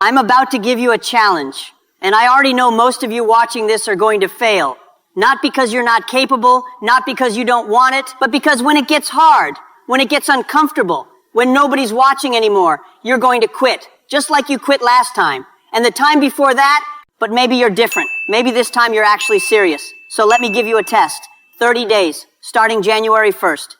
I'm about to give you a challenge, and I already know most of you watching this are going to fail. Not because you're not capable, not because you don't want it, but because when it gets hard, when it gets uncomfortable, when nobody's watching anymore, you're going to quit, just like you quit last time. And the time before that, but maybe you're different. Maybe this time you're actually serious. So let me give you a test. 30 days, starting January 1st.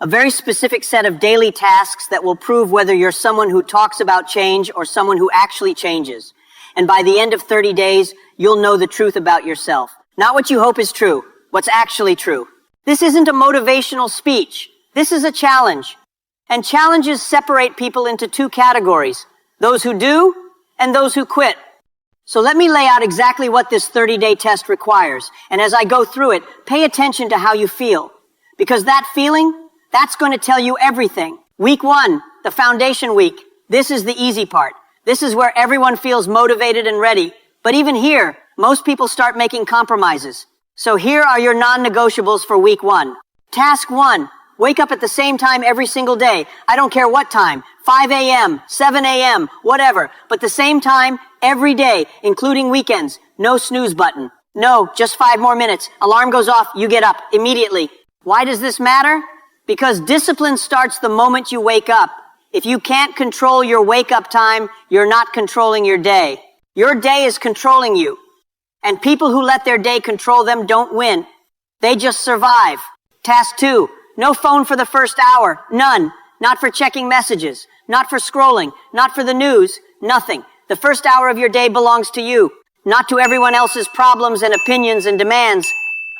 A very specific set of daily tasks that will prove whether you're someone who talks about change or someone who actually changes. And by the end of 30 days, you'll know the truth about yourself. Not what you hope is true, what's actually true. This isn't a motivational speech. This is a challenge. And challenges separate people into two categories, those who do and those who quit. So let me lay out exactly what this 30-day test requires. And as I go through it, pay attention to how you feel. Because that feeling, that's going to tell you everything. Week 1, the foundation week. This is the easy part. This is where everyone feels motivated and ready. But even here, most people start making compromises. So here are your non-negotiables for week 1. Task 1, wake up at the same time every single day. I don't care what time, 5 a.m., 7 a.m., whatever. But the same time every day, including weekends. No snooze button. No, just 5 more minutes. Alarm goes off, you get up immediately. Why does this matter? Because discipline starts the moment you wake up. If you can't control your wake-up time, you're not controlling your day. Your day is controlling you. And people who let their day control them don't win. They just survive. Task 2, no phone for the first hour. None. Not for checking messages. Not for scrolling. Not for the news. Nothing. The first hour of your day belongs to you. Not to everyone else's problems and opinions and demands.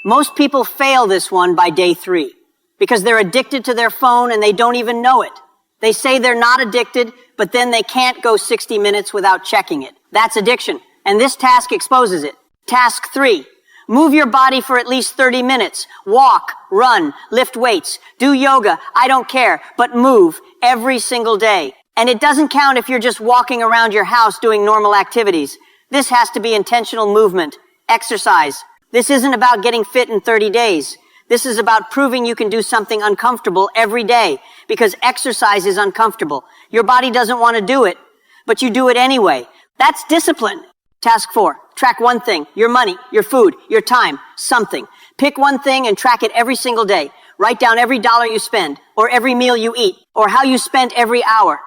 Most people fail this one by day 3. Because they're addicted to their phone and they don't even know it. They say they're not addicted, but then they can't go 60 minutes without checking it. That's addiction, and this task exposes it. Task 3, move your body for at least 30 minutes. Walk, run, lift weights, do yoga, I don't care, but move every single day. And it doesn't count if you're just walking around your house doing normal activities. This has to be intentional movement, exercise. This isn't about getting fit in 30 days. This is about proving you can do something uncomfortable every day, because exercise is uncomfortable. Your body doesn't want to do it, but you do it anyway. That's discipline. Task 4, track one thing, your money, your food, your time, something. Pick one thing and track it every single day. Write down every dollar you spend, or every meal you eat, or how you spent every hour.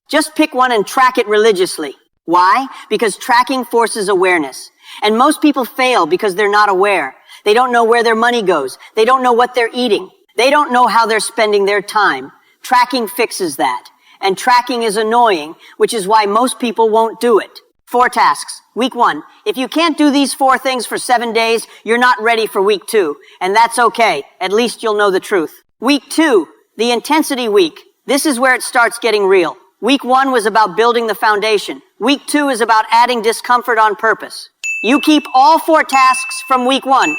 Just pick one and track it religiously. Why? Because tracking forces awareness. And most people fail because they're not aware. They don't know where their money goes. They don't know what they're eating. They don't know how they're spending their time. Tracking fixes that. And tracking is annoying, which is why most people won't do it. 4 tasks. Week 1. If you can't do these 4 things for 7 days, you're not ready for week 2. And that's okay. At least you'll know the truth. Week 2. The intensity week. This is where it starts getting real. Week 1 was about building the foundation. Week 2 is about adding discomfort on purpose. You keep all 4 tasks from week 1.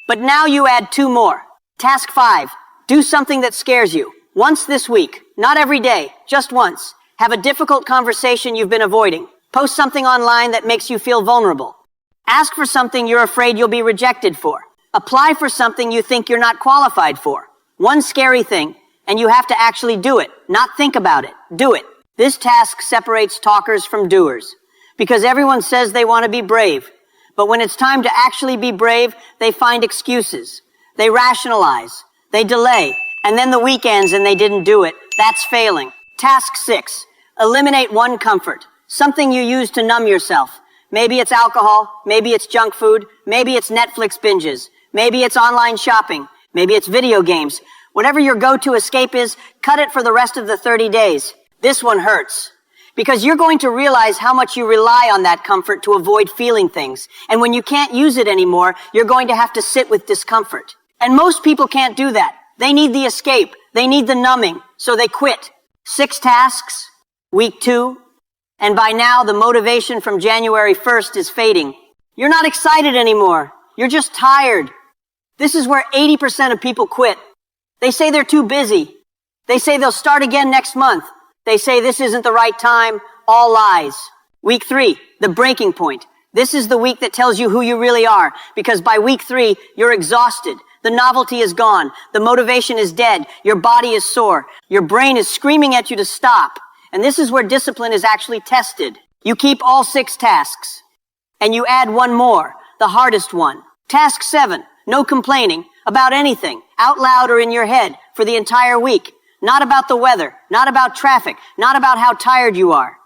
But now you add 2 more. Task 5, do something that scares you. Once this week, not every day, just once. Have a difficult conversation you've been avoiding. Post something online that makes you feel vulnerable. Ask for something you're afraid you'll be rejected for. Apply for something you think you're not qualified for. One scary thing, and you have to actually do it, not think about it. Do it. This task separates talkers from doers. Because everyone says they want to be brave. But when it's time to actually be brave, they find excuses. They rationalize. They delay. And then the weekends and they didn't do it. That's failing. Task 6. Eliminate one comfort. Something you use to numb yourself. Maybe it's alcohol. Maybe it's junk food. Maybe it's Netflix binges. Maybe it's online shopping. Maybe it's video games. Whatever your go-to escape is, cut it for the rest of the 30 days. This one hurts. Because you're going to realize how much you rely on that comfort to avoid feeling things. And when you can't use it anymore, you're going to have to sit with discomfort. And most people can't do that. They need the escape. They need the numbing. So they quit. 6 tasks, week 2. And by now, the motivation from January 1st is fading. You're not excited anymore. You're just tired. This is where 80% of people quit. They say they're too busy. They say they'll start again next month. They say this isn't the right time. All lies. Week 3, the breaking point. This is the week that tells you who you really are, because by week 3, you're exhausted. The novelty is gone. The motivation is dead. Your body is sore. Your brain is screaming at you to stop. And this is where discipline is actually tested. You keep all 6 tasks. And you add one more, the hardest one. Task 7, no complaining about anything, out loud or in your head, for the entire week. Not about the weather, not about traffic, not about how tired you are.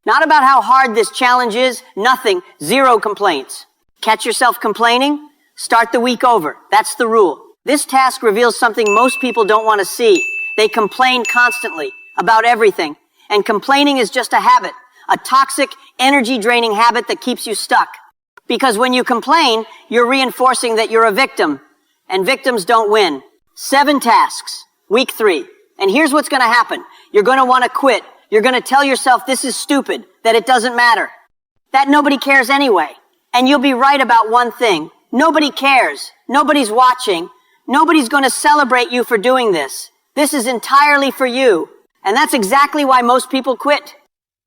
Not about how hard this challenge is, nothing, 0 complaints. Catch yourself complaining? Start the week over. That's the rule. This task reveals something most people don't want to see. They complain constantly about everything. And complaining is just a habit, a toxic, energy-draining habit that keeps you stuck. Because when you complain, you're reinforcing that you're a victim. And victims don't win. 7 tasks, week 3. And here's what's going to happen. You're going to want to quit. You're going to tell yourself this is stupid, that it doesn't matter, that nobody cares anyway. And you'll be right about one thing. Nobody cares. Nobody's watching. Nobody's going to celebrate you for doing this. This is entirely for you. And that's exactly why most people quit.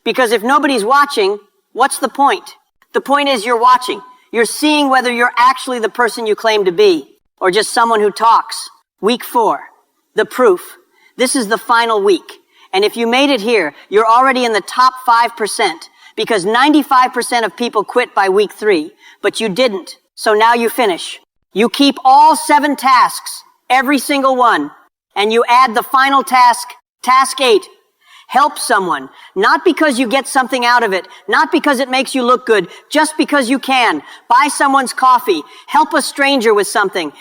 Because if nobody's watching, what's the point? The point is you're watching. You're seeing whether you're actually the person you claim to be, or just someone who talks. Week 4, the proof. This is the final week. And if you made it here, you're already in the top 5%, because 95% of people quit by week 3, but you didn't. So now you finish. You keep all 7 tasks, every single one, and you add the final task, task 8. Help someone, not because you get something out of it, not because it makes you look good, just because you can. Buy someone's coffee, help a stranger with something,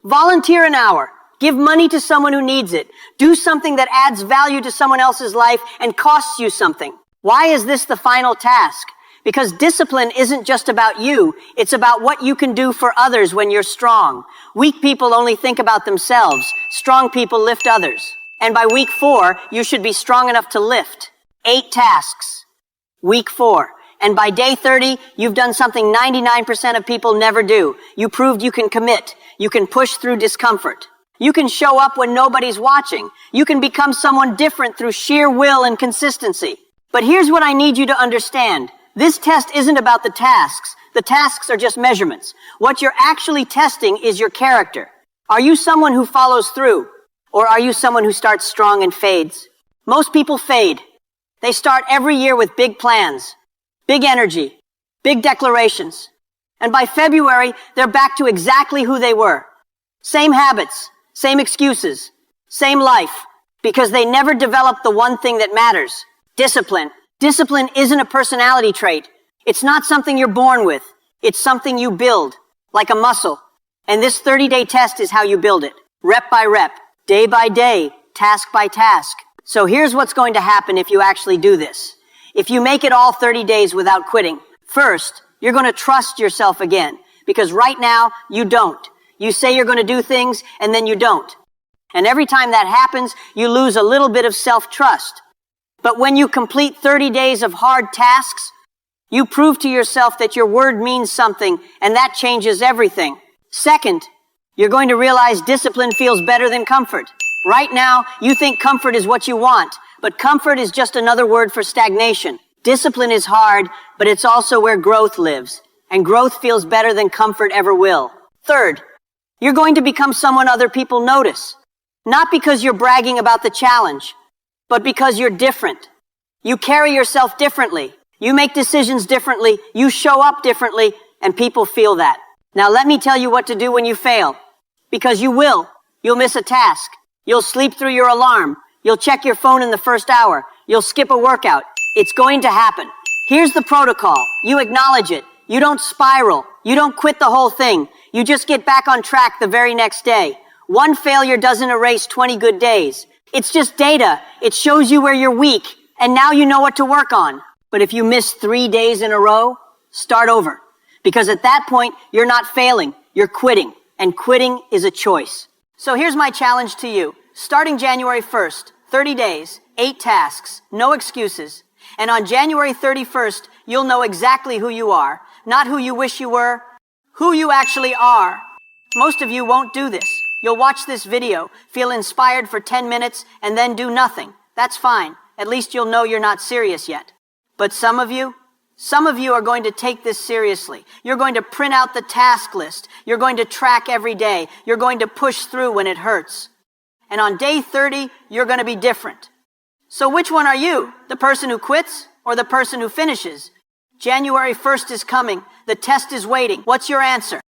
volunteer an hour, give money to someone who needs it, do something that adds value to someone else's life and costs you something. Why is this the final task? Because discipline isn't just about you, it's about what you can do for others when you're strong. Weak people only think about themselves, strong people lift others. And by week 4, you should be strong enough to lift. 8 tasks. Week 4. And by day 30, you've done something 99% of people never do. You proved you can commit. You can push through discomfort. You can show up when nobody's watching. You can become someone different through sheer will and consistency. But here's what I need you to understand. This test isn't about the tasks. The tasks are just measurements. What you're actually testing is your character. Are you someone who follows through? Or are you someone who starts strong and fades? Most people fade. They start every year with big plans, big energy, big declarations. And by February, they're back to exactly who they were. Same habits, same excuses, same life, because they never developed the one thing that matters, discipline. Discipline isn't a personality trait. It's not something you're born with. It's something you build, like a muscle. And this 30-day test is how you build it, rep by rep. Day by day, task by task. So here's what's going to happen if you actually do this. If you make it all 30 days without quitting, first, you're going to trust yourself again. Because right now, you don't. You say you're going to do things, and then you don't. And every time that happens, you lose a little bit of self-trust. But when you complete 30 days of hard tasks, you prove to yourself that your word means something, and that changes everything. Second, you're going to realize discipline feels better than comfort. Right now, you think comfort is what you want, but comfort is just another word for stagnation. Discipline is hard, but it's also where growth lives, and growth feels better than comfort ever will. Third, you're going to become someone other people notice, not because you're bragging about the challenge, but because you're different. You carry yourself differently. You make decisions differently. You show up differently, and people feel that. Now let me tell you what to do when you fail. Because you will. You'll miss a task. You'll sleep through your alarm. You'll check your phone in the first hour. You'll skip a workout. It's going to happen. Here's the protocol. You acknowledge it. You don't spiral. You don't quit the whole thing. You just get back on track the very next day. One failure doesn't erase 20 good days. It's just data. It shows you where you're weak, and now you know what to work on. But if you miss 3 days in a row, start over. Because at that point, you're not failing. You're quitting. And quitting is a choice. So here's my challenge to you. Starting January 1st, 30 days, 8 tasks, no excuses. And on January 31st, you'll know exactly who you are. Not who you wish you were, who you actually are. Most of you won't do this. You'll watch this video, feel inspired for 10 minutes, and then do nothing. That's fine. At least you'll know you're not serious yet. But some of you are going to take this seriously. You're going to print out the task list. You're going to track every day. You're going to push through when it hurts. And on day 30, you're going to be different. So which one are you? The person who quits or the person who finishes? January 1st is coming. The test is waiting. What's your answer?